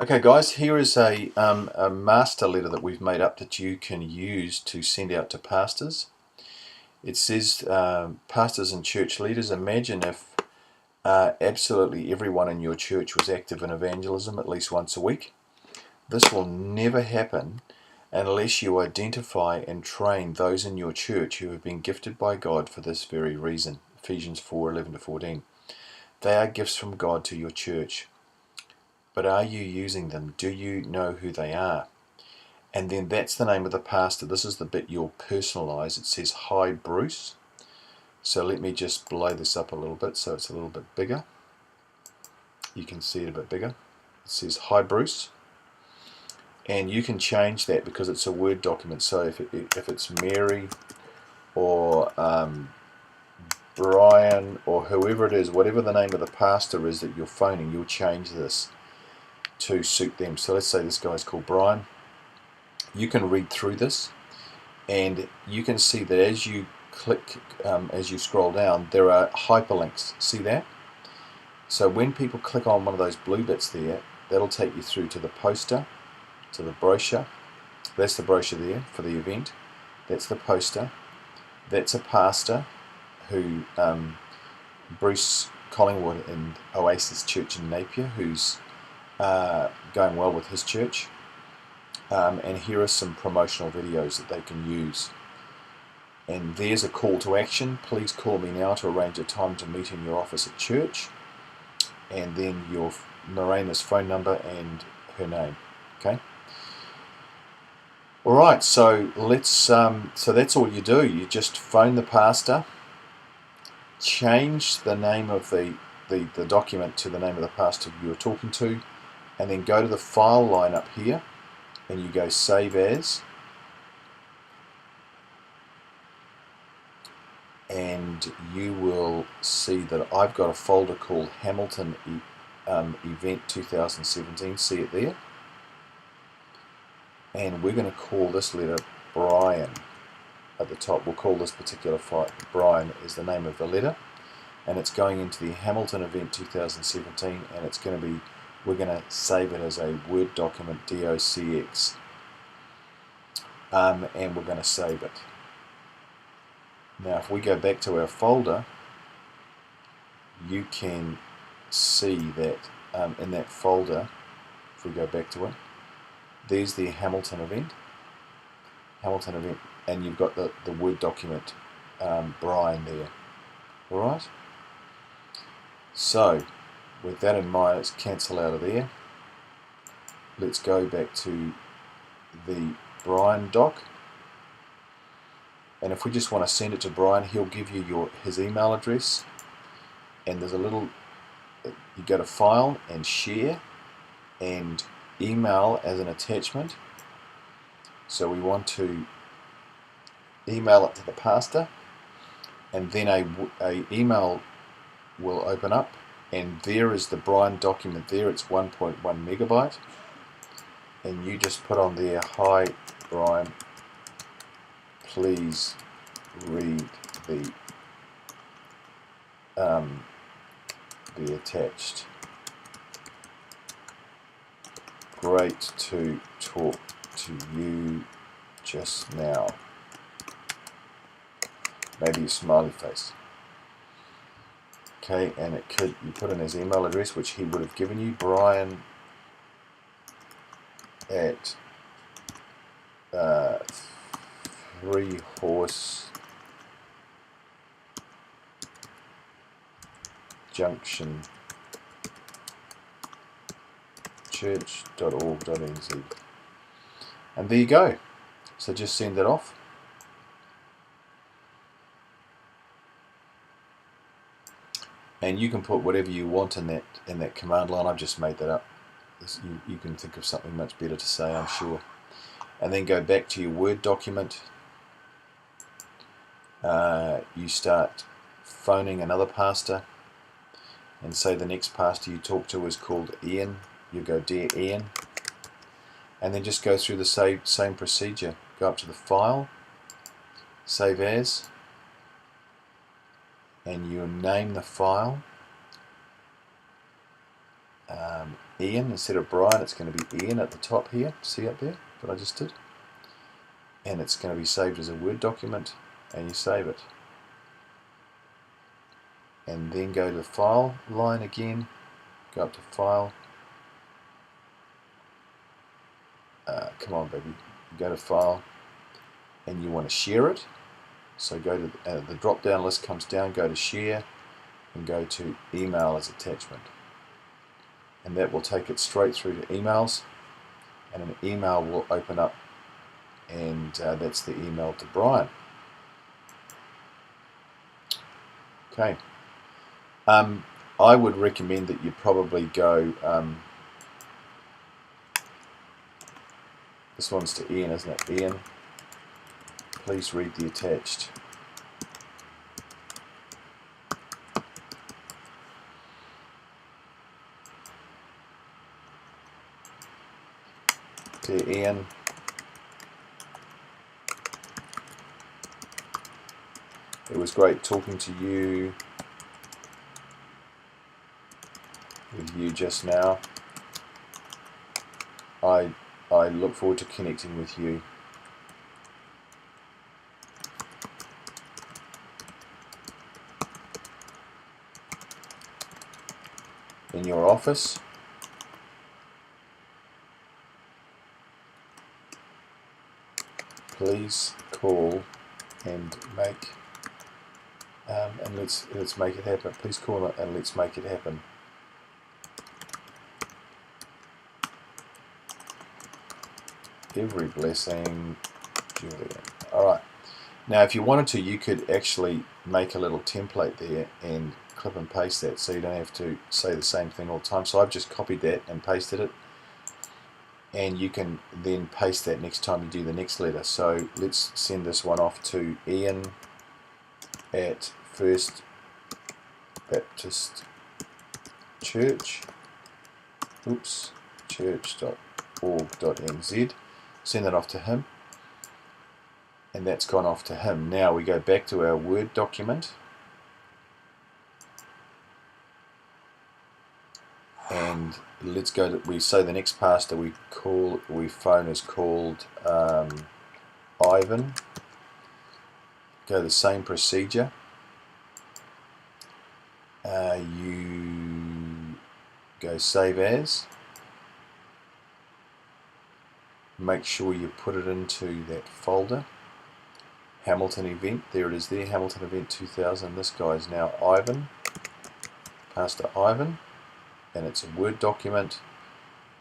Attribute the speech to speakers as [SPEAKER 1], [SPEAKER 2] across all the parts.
[SPEAKER 1] Okay guys, here is a master letter that we've made up that you can use to send out to pastors. It says, pastors and church leaders, imagine if absolutely everyone in your church was active in evangelism at least once a week. This will never happen unless you identify and train those in your church who have been gifted by God for this very reason. Ephesians 4:11-14. They are gifts from God to your church. But are you using them? Do you know who they are? And then that's the name of the pastor. This is the bit you'll personalize. It says, "Hi Bruce." So let me just blow this up a little bit so it's a little bit bigger. You can see it a bit bigger. It says, "Hi Bruce." And you can change that because it's a Word document. So if it's Mary or Brian or whoever it is, whatever the name of the pastor is that you're phoning, you'll change this to suit them. So let's say this guy's called Brian. You can read through this and you can see that as you click, as you scroll down, there are hyperlinks. See that? So when people click on one of those blue bits there, that'll take you through to the poster, to the brochure. That's the brochure there for the event. That's the poster. That's a pastor who, Bruce Collingwood in Oasis Church in Napier, who's going well with his church. And here are some promotional videos that they can use. And there's a call to action. Please call me now to arrange a time to meet in your office at church. And then your Morena's phone number and her name. Okay. All right. So let's. So that's all you do. You just phone the pastor. Change the name of the document to the name of the pastor you're talking to, and then go to the file line up here, and you go Save As. And you will see that I've got a folder called Hamilton Event 2017. See it there? And we're going to call this letter Brian at the top. We'll call this particular file Brian is the name of the letter, and it's going into the Hamilton Event 2017, and it's going to be, we're going to save it as a Word document, DOCX, and we're going to save it. Now if we go back to our folder, you can see that in that folder, if we go back to it, there's the Hamilton event, and you've got the Word document Brian there. Alright? So with that in mind, let's cancel out of there. Let's go back to the Brian doc. And if we just want to send it to Brian, he'll give you his email address. And there's a little, you go to File and Share and Email as an attachment. So we want to email it to the pastor, and then a email will open up, and there is the Brian document there. It's 1.1 megabyte, and you just put on there, "Hi Brian, please read the attached. Great to talk to you just now." Maybe a smiley face. Okay, and you put in his email address, which he would have given you, Brian at 3 Horse Junction church.org.nz. And there you go. So just send that off. And you can put whatever you want in that command line. I've just made that up. You can think of something much better to say, I'm sure. And then go back to your Word document. You start phoning another pastor, and say the next pastor you talk to is called Ian. You go, "Dear Ian," and then just go through the same procedure. Go up to the File, Save As, and you name the file, Ian instead of Brian. It's going to be Ian at the top here. See up there what I just did? And it's going to be saved as a Word document, and you save it. And then go to the File line again, go up to File. Come on, baby. Go to File, and you want to share it. So go to the drop-down list comes down, go to Share, and go to Email as Attachment. And that will take it straight through to emails, and an email will open up, and that's the email to Brian. Okay. I would recommend that you probably go, this one's to Ian, isn't it? Ian, please read the attached. Dear Ian, it was great talking to you just now. I look forward to connecting with you. In your office. Please call and make and let's make it happen. Please call it and let's make it happen. Every blessing, Julian. Alright. Now if you wanted to, you could actually make a little template there and clip and paste that, so you don't have to say the same thing all the time. So I've just copied that and pasted it, and you can then paste that next time you do the next letter. So let's send this one off to Ian at First Baptist Church, church.org.nz. Send that off to him, and that's gone off to him. Now we go back to our Word document, and let's go to, we say the next pastor we phone is called Ivan. Go the same procedure. You go Save As. Make sure you put it into that folder. Hamilton event, there it is there, Hamilton event 2000. This guy is now Ivan, Pastor Ivan, and it's a Word document.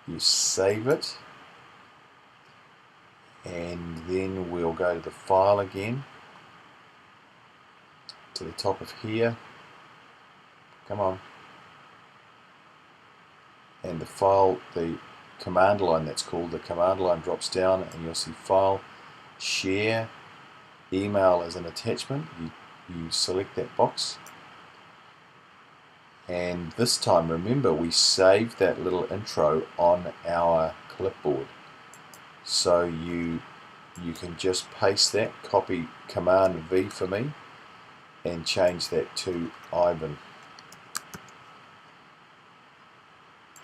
[SPEAKER 1] You save it, and then we'll go to the file again, to the top of here. Come on. And the file, the command line, that's called the command line, drops down, and you'll see File, Share, Email as an attachment. You select that box, and this time remember we saved that little intro on our clipboard, so you can just paste that, copy Command V for me, and change that to Ivan.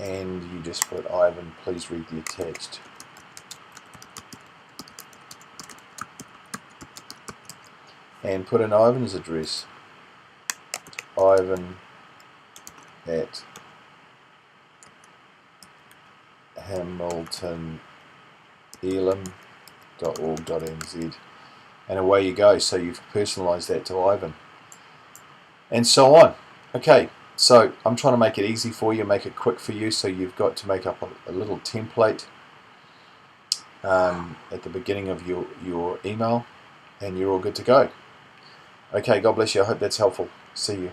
[SPEAKER 1] And you just put Ivan, please read the attached. And put in Ivan's address. Ivan at hamiltonelam.org.nz, and away you go. So you've personalised that to Ivan, and so on. Okay. So I'm trying to make it easy for you, make it quick for you, so you've got to make up a little template at the beginning of your email, and you're all good to go. Okay, God bless you. I hope that's helpful. See you.